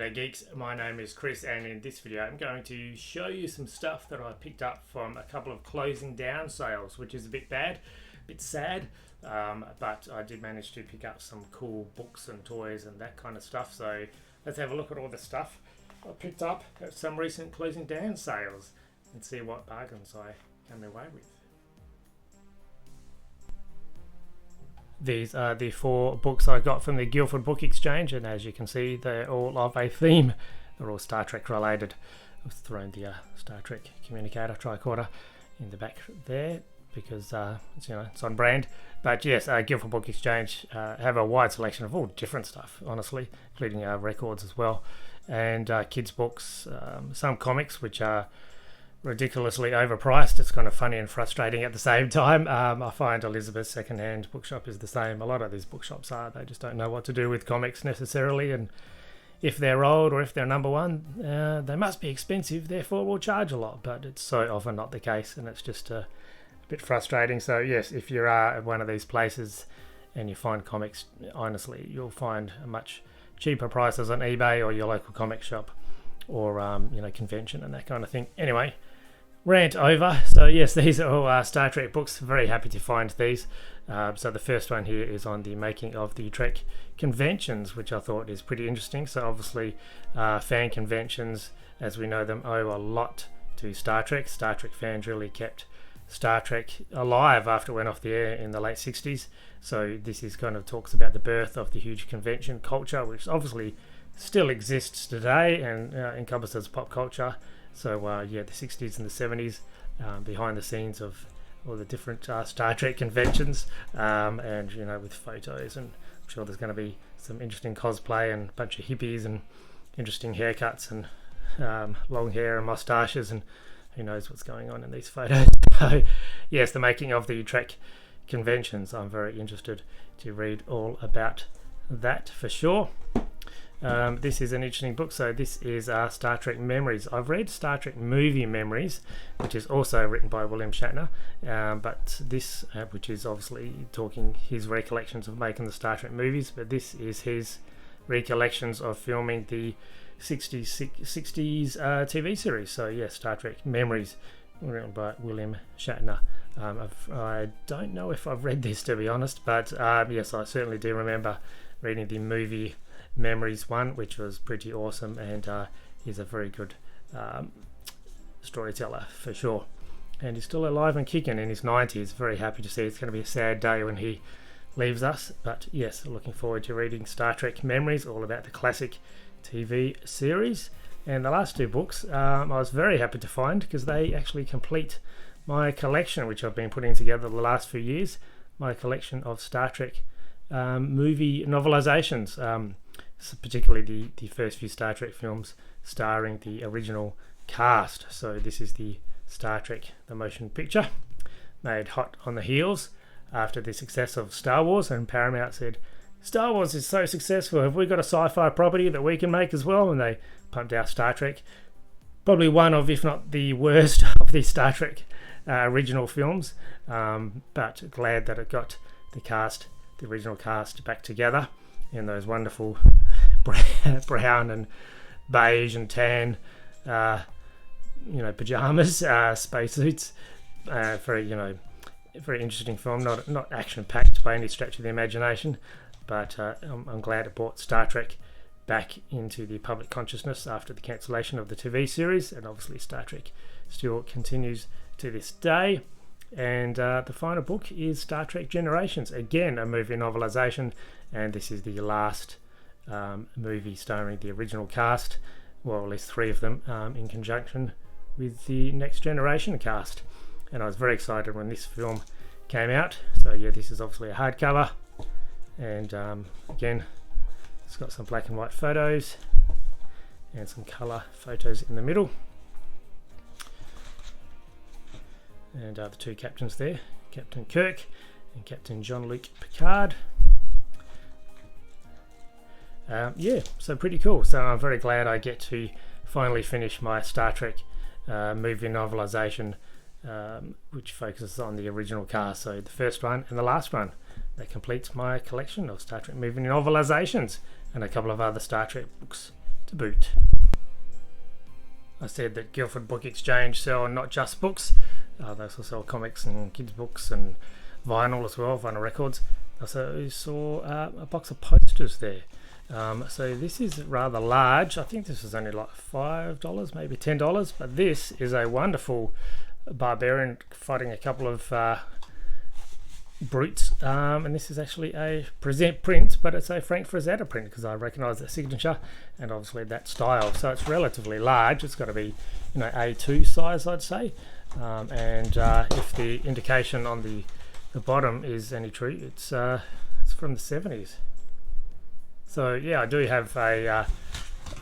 there geeks, my name is Chris, and in this video I'm going to show you some stuff that I picked up from a couple of closing down sales, which is a bit bad, a bit sad, but I did manage to pick up some cool books and toys and that kind of stuff. So let's have a look at all the stuff I picked up at some recent closing down sales and see what bargains I came away with. These are the 4 books I got from the Guildford Book Exchange, and as you can see, they're all of a theme. They're all Star Trek related. I've thrown the Star Trek communicator tricorder in the back there because it's on brand. But yes, Guildford Book Exchange have a wide selection of all different stuff, honestly, including records as well, and kids books, some comics which are ridiculously overpriced. It's kind of funny and frustrating at the same time. I find Elizabeth's secondhand bookshop is the same. A lot of these bookshops are. They just don't know what to do with comics necessarily, and if they're old or if they're number one, they must be expensive, therefore will charge a lot. But it's so often not the case, and it's just a bit frustrating. So yes, if you are at one of these places and you find comics, honestly, you'll find much cheaper prices on eBay or your local comic shop or convention and that kind of thing. Anyway, rant over. So yes, these are all Star Trek books. Very happy to find these. So the first one here is on the making of the Trek conventions, which I thought is pretty interesting. So obviously fan conventions, as we know them, owe a lot to Star Trek. Star Trek fans really kept Star Trek alive after it went off the air in the late 60s. So this is kind of talks about the birth of the huge convention culture, which obviously still exists today and encompasses pop culture. So the 60s and the 70s, behind the scenes of all the different Star Trek conventions, and with photos, and I'm sure there's going to be some interesting cosplay and a bunch of hippies and interesting haircuts and long hair and moustaches, and who knows what's going on in these photos. So yes, the making of the Trek conventions, I'm very interested to read all about that for sure. This is an interesting book. So this is Star Trek Memories. I've read Star Trek Movie Memories, which is also written by William Shatner, but this, which is obviously talking his recollections of making the Star Trek movies, but this is his recollections of filming the 60s TV series. So yes, Star Trek Memories, written by William Shatner. I don't know if I've read this, to be honest, but yes, I certainly do remember reading the movie Memories one, which was pretty awesome, and he's a very good storyteller for sure, and he's still alive and kicking in his 90s. Very happy to see. It's going to be a sad day when he leaves us, but yes, looking forward to reading Star Trek Memories, all about the classic TV series. And the last 2 books I was very happy to find because they actually complete my collection, which I've been putting together the last few years, my collection of Star Trek movie novelizations, particularly the first few Star Trek films starring the original cast. So this is the Star Trek the motion picture, made hot on the heels after the success of Star Wars, and Paramount said, Star Wars is so successful, have we got a sci-fi property that we can make as well? And they pumped out Star Trek, probably one of, if not the worst of the Star Trek original films, but glad that it got the original cast back together in those wonderful brown and beige and tan pajamas, spacesuits. Very interesting film, not action packed by any stretch of the imagination, but I'm glad it brought Star Trek back into the public consciousness after the cancellation of the TV series, and obviously Star Trek still continues to this day. And the final book is Star Trek Generations, again a movie novelization, and this is the last movie starring the original cast, well, at least 3 of them, in conjunction with the Next Generation cast. And I was very excited when this film came out. So yeah, this is obviously a hardcover, and again, it's got some black and white photos and some colour photos in the middle. And the 2 captains there, Captain Kirk and Captain Jean-Luc Picard. So pretty cool. So I'm very glad I get to finally finish my Star Trek movie novelization, which focuses on the original cast. So the first one and the last one, that completes my collection of Star Trek movie novelizations, and a couple of other Star Trek books to boot. I said that Guildford Book Exchange sell not just books, they also sell comics and kids books and vinyl as well, vinyl records. I also saw a box of posters there. So this is rather large. I think this is only like $5, maybe $10, but this is a wonderful barbarian fighting a couple of brutes, and this is actually a present print, but it's a Frank Frazetta print because I recognise that signature and obviously that style. So it's relatively large. It's got to be, A2 size, I'd say. And if the indication on the bottom is any true, it's from the 70s. So yeah, I do have a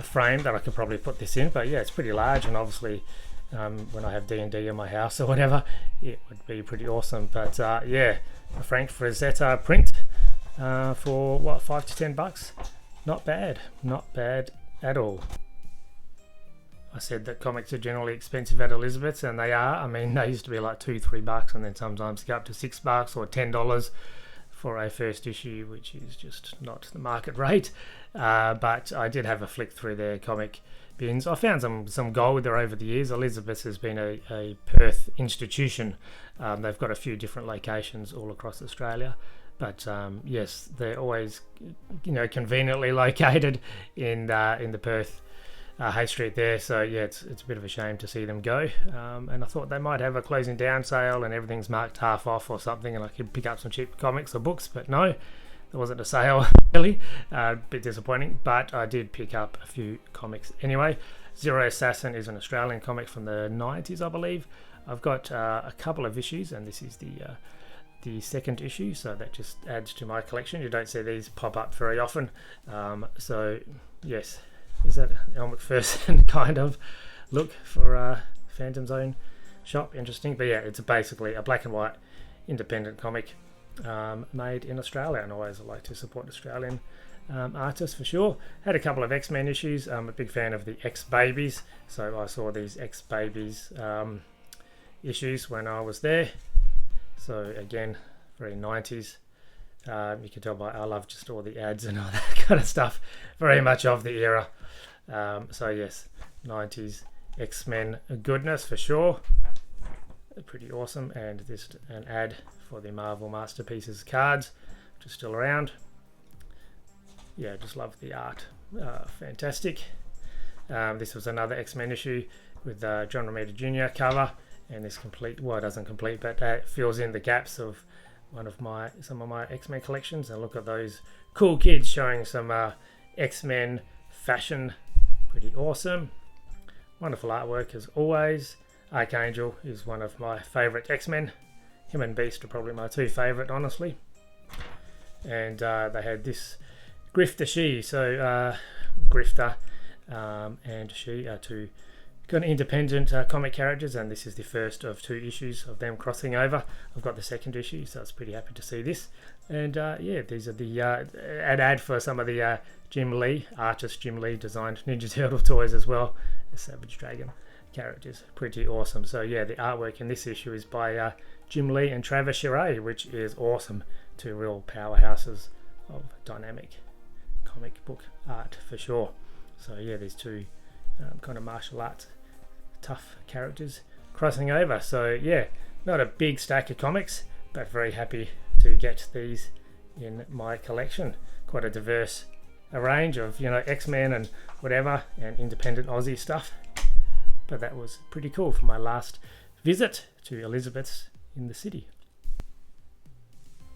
frame that I could probably put this in, but yeah, it's pretty large, and obviously when I have D&D in my house or whatever, it would be pretty awesome. But yeah, a Frank Frazetta print for what, $5 to $10? Not bad at all. I said that comics are generally expensive at Elizabeth's, and they are. I mean, they used to be like $2-3, and then sometimes go up to $6 or $10 for a first issue, which is just not the market rate. But I did have a flick through their comic bins. I found some gold there over the years. Elizabeth's has been a Perth institution. They've got a few different locations all across Australia, but yes, they're always conveniently located in the Perth Hay Street there. So yeah, it's a bit of a shame to see them go, and I thought they might have a closing down sale and everything's marked half off or something, and I could pick up some cheap comics or books, but no, there wasn't a sale really. A bit disappointing, but I did pick up a few comics anyway. Zero Assassin is an Australian comic from the 90s, I believe. I've got a couple of issues, and this is the second issue, so that just adds to my collection. You don't see these pop up very often, so yes, is that Elle Macpherson kind of look for Phantom Zone shop? Interesting. But yeah, it's basically a black and white independent comic made in Australia, and always like to support Australian artists for sure. Had a couple of X-Men issues. I'm a big fan of the X-Babies, so I saw these X-Babies issues when I was there. So again, very 90s. You can tell by I love just all the ads and all that kind of stuff. Very much of the era. So yes, 90s X-Men goodness for sure. Pretty awesome. And just an ad for the Marvel Masterpieces cards, which is still around. Yeah, just love the art. Fantastic. This was another X-Men issue with John Romita Jr. cover, and this it doesn't complete, but fills in the gaps of some of my X-Men collections. And look at those cool kids showing some X-Men fashion. Pretty awesome. Wonderful artwork as always. Archangel is one of my favourite X-Men. Him and Beast are probably my two favourite, honestly. And they had this Grifter She. So Grifter and She are two kind of independent comic characters, and this is the first of two issues of them crossing over. I've got the second issue, so I was pretty happy to see this. And yeah, these are the an ad for some of the artist Jim Lee designed Ninja Turtle toys as well. The Savage Dragon characters, pretty awesome. So yeah, the artwork in this issue is by Jim Lee and Travis Charest, which is awesome. Two real powerhouses of dynamic comic book art for sure. So yeah, these two kind of martial arts tough characters crossing over. So yeah, not a big stack of comics, but very happy to get these in my collection. Quite a diverse range of X-Men and whatever, and independent Aussie stuff. But that was pretty cool for my last visit to Elizabeth's in the city.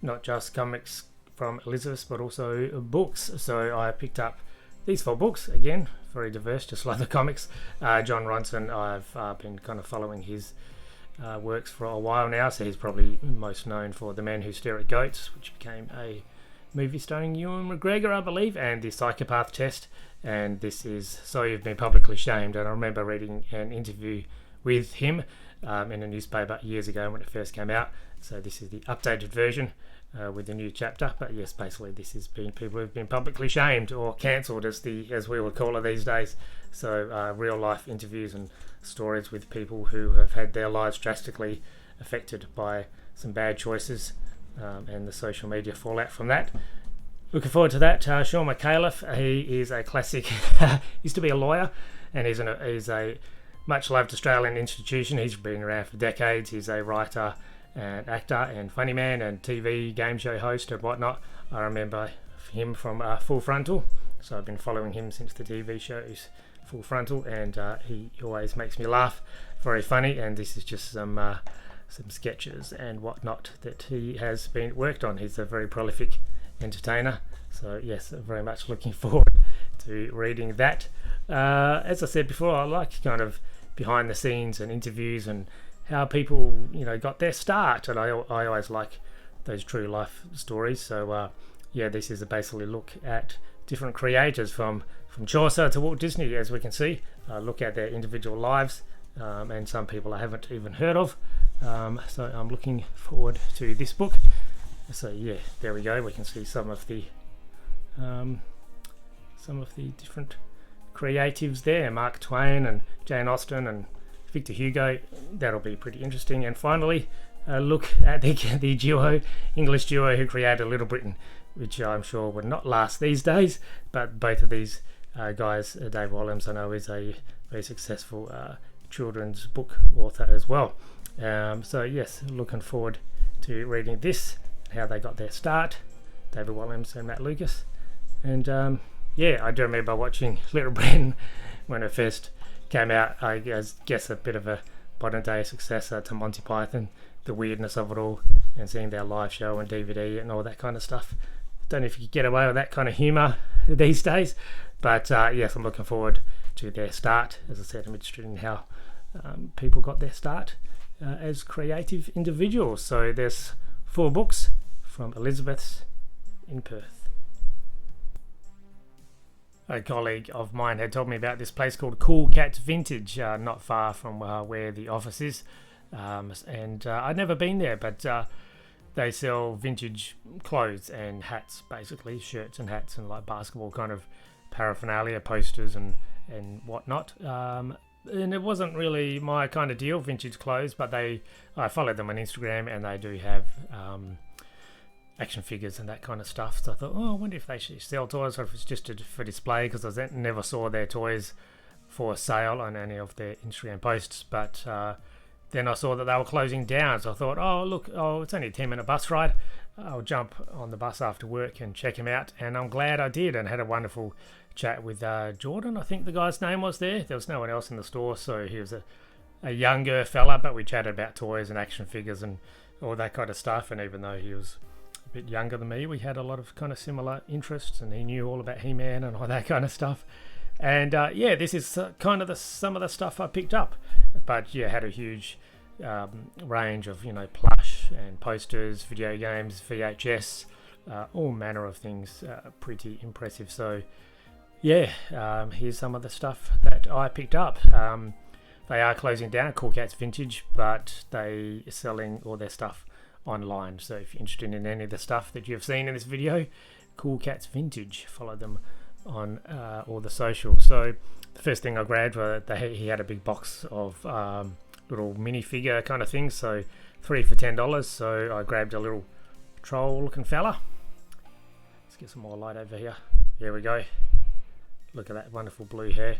Not just comics from Elizabeth's, but also books. So I picked up these 4 books, again, very diverse, just like the comics. John Ronson, I've been kind of following his works for a while now, so he's probably most known for The Men Who Stare at Goats, which became a movie starring Ewan McGregor, I believe, and The Psychopath Test, and this is So You've Been Publicly Shamed. And I remember reading an interview with him in a newspaper years ago when it first came out. So this is the updated version with the new chapter. But yes, basically this has been people who've been publicly shamed or cancelled, as we would call it these days. So real life interviews and stories with people who have had their lives drastically affected by some bad choices and the social media fallout from that. Looking forward to that. Sean McAuliffe, he is a classic. Used to be a lawyer, and he's a much loved Australian institution. He's been around for decades. He's a writer and actor and funny man and TV game show host and whatnot. I remember him from Full Frontal, so I've been following him since the TV shows Full Frontal, and he always makes me laugh. Very funny, and this is just some sketches and whatnot that he has been worked on. He's a very prolific entertainer, so yes, very much looking forward to reading that. As I said before, I like kind of behind the scenes and interviews and how people got their start, and I always like those true life stories. So this is a basically look at different creators from Chaucer to Walt Disney, as we can see. Look at their individual lives, and some people I haven't even heard of. So I'm looking forward to this book. So yeah, there we go. We can see some of the different creatives there: Mark Twain and Jane Austen and Victor Hugo. That'll be pretty interesting. And finally, look at the English duo who created Little Britain, which I'm sure would not last these days. But both of these guys, Dave Williams, I know, is a very successful children's book author as well. So yes, looking forward to reading this, how they got their start, David Williams and Matt Lucas. And I do remember watching Little Britain when it first came out. I guess a bit of a modern day successor to Monty Python, the weirdness of it all, and seeing their live show on DVD and all that kind of stuff. Don't know if you could get away with that kind of humour these days, but yes, I'm looking forward to their start. As I said, I'm interested in how people got their start as creative individuals. So there's 4 books from Elizabeth's in Perth. A colleague of mine had told me about this place called Cool Cats Vintage, not far from where the office is, and I'd never been there, but they sell vintage clothes and hats, basically shirts and hats and like basketball kind of paraphernalia, posters and whatnot. And it wasn't really my kind of deal, vintage clothes, but I followed them on Instagram, and they do have action figures and that kind of stuff. So I thought, I wonder if they should sell toys or if it's just for display, because I never saw their toys for sale on any of their Instagram posts. But then I saw that they were closing down, so I thought, it's only a 10-minute bus ride. I'll jump on the bus after work and check them out, and I'm glad I did, and had a wonderful chat with Jordan, I think the guy's name was there. There was no one else in the store, so he was a younger fella, but we chatted about toys and action figures and all that kind of stuff. And even though he was a bit younger than me, we had a lot of kind of similar interests, and he knew all about He-Man and all that kind of stuff. And this is kind of some of the stuff I picked up, but had a huge range of plush and posters, video games, VHS, all manner of things. Pretty impressive. So here's some of the stuff that I picked up. They are closing down, Cool Cats Vintage, but they are selling all their stuff online. So if you're interested in any of the stuff that you've seen in this video, Cool Cats Vintage, follow them on all the socials. So the first thing I grabbed, he had a big box of little minifigure kind of things, so 3 for $10. So I grabbed a little troll looking fella. Let's get some more light over here. There we go. Look at that wonderful blue hair.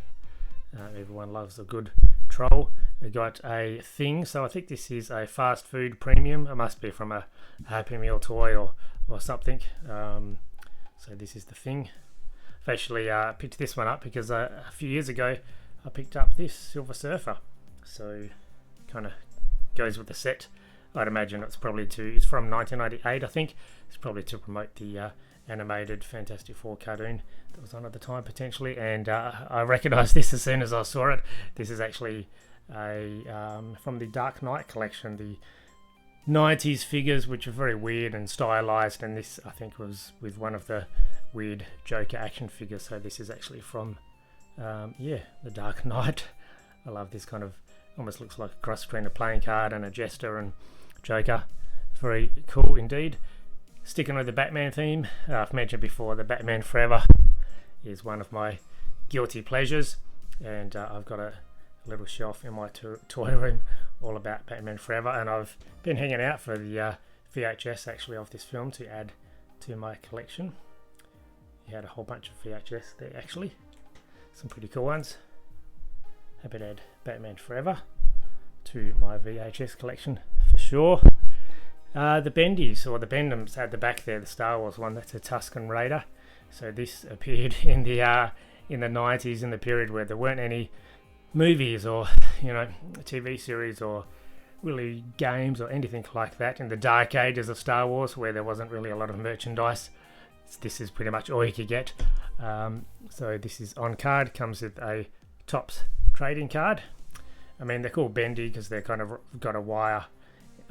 Everyone loves a good troll. I got a thing, so I think this is a fast food premium. It must be from a Happy Meal toy or something. So this is the thing. I've actually picked this one up because a few years ago I picked up this Silver Surfer. So kind of goes with the set. I'd imagine it's from 1998, I think. It's probably to promote the animated Fantastic Four cartoon that was on at the time, potentially. And I recognised this as soon as I saw it. This is actually from the Dark Knight collection, the 90s figures, which are very weird and stylized, and this I think was with one of the weird Joker action figures. So this is actually from the Dark Knight. I love this kind of, almost looks like a cross between a playing card and a jester and Joker. Very cool indeed. Sticking with the Batman theme, I've mentioned before, the Batman Forever is one of my guilty pleasures, and I've got a little shelf in my toy room all about Batman Forever, and I've been hanging out for the VHS actually of this film to add to my collection. You had a whole bunch of VHS there actually. Some pretty cool ones. Happy to add Batman Forever to my VHS collection for sure. The Bendies, or the Bendhams at the back there, the Star Wars one, that's a Tusken Raider. So this appeared in the 90s, in the period where there weren't any movies or TV series or really games or anything like that. In the dark ages of Star Wars, where there wasn't really a lot of merchandise, this is pretty much all you could get. So this is on card, comes with a Topps trading card. I mean, they're called bendy because they're kind of got a wire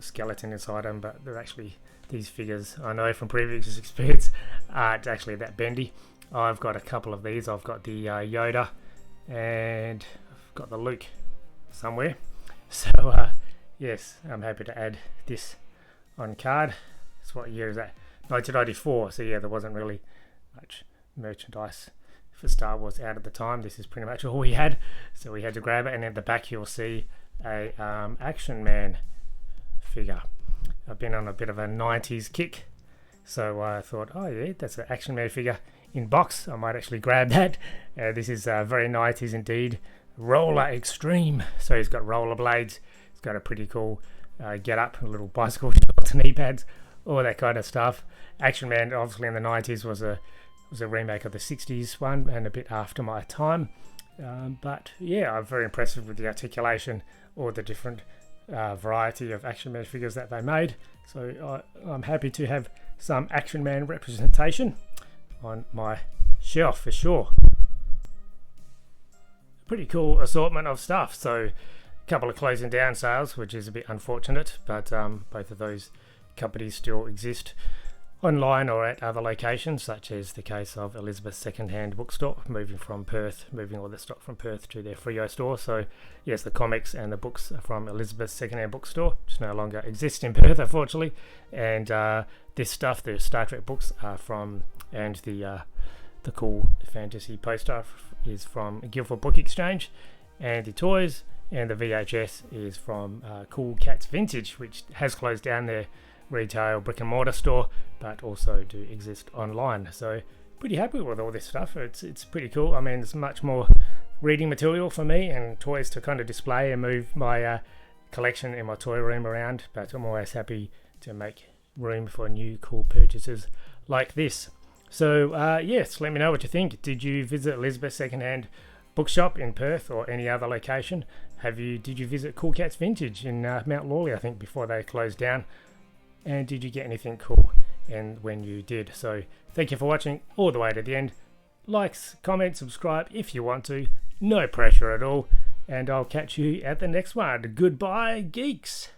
skeleton inside them, but they're actually, these figures, I know from previous experience, aren't actually that bendy. I've got a couple of these. I've got the Yoda, and I've got the Luke somewhere. So yes, I'm happy to add this on card. So what year is that? 1994. So yeah, there wasn't really much merchandise for Star Wars out at the time. This is pretty much all we had, so we had to grab it. And at the back you'll see a Action Man figure. I've been on a bit of a 90s kick, so I thought, oh yeah, that's an Action Man figure in box. I might actually grab that. This is very 90s indeed. Roller Extreme. So he's got roller blades. He's got a pretty cool get up, a little bicycle shorts, knee pads, all that kind of stuff. Action Man, obviously in the 90s, was a remake of the 60s one and a bit after my time. But yeah, I'm very impressed with the articulation, or the different variety of Action Man figures that they made. So I'm happy to have some Action Man representation on my shelf for sure. Pretty cool assortment of stuff. So a couple of closing down sales, which is a bit unfortunate, but both of those companies still exist online or at other locations, such as the case of Elizabeth Secondhand Bookstore, moving all the stock from Perth to their Freo store. So yes, the comics and the books are from Elizabeth Secondhand Bookstore, which no longer exist in Perth, unfortunately. And this stuff, the Star Trek books, are from, and the cool fantasy poster is from Guildford Book Exchange, and the toys and the VHS is from Cool Cats Vintage, which has closed down their retail brick and mortar store, but also do exist online. So pretty happy with all this stuff. It's pretty cool. I mean, there's much more reading material for me and toys to kind of display and move my collection in my toy room around, but I'm always happy to make room for new cool purchases like this. So yes, let me know what you think. Did you visit Elizabeth Secondhand Bookshop in Perth or any other location? Did you visit Cool Cats Vintage in Mount Lawley, I think, before they closed down? And did you get anything cool? And when you did. So thank you for watching all the way to the end. Likes, comment, subscribe if you want to. No pressure at all. And I'll catch you at the next one. Goodbye, geeks.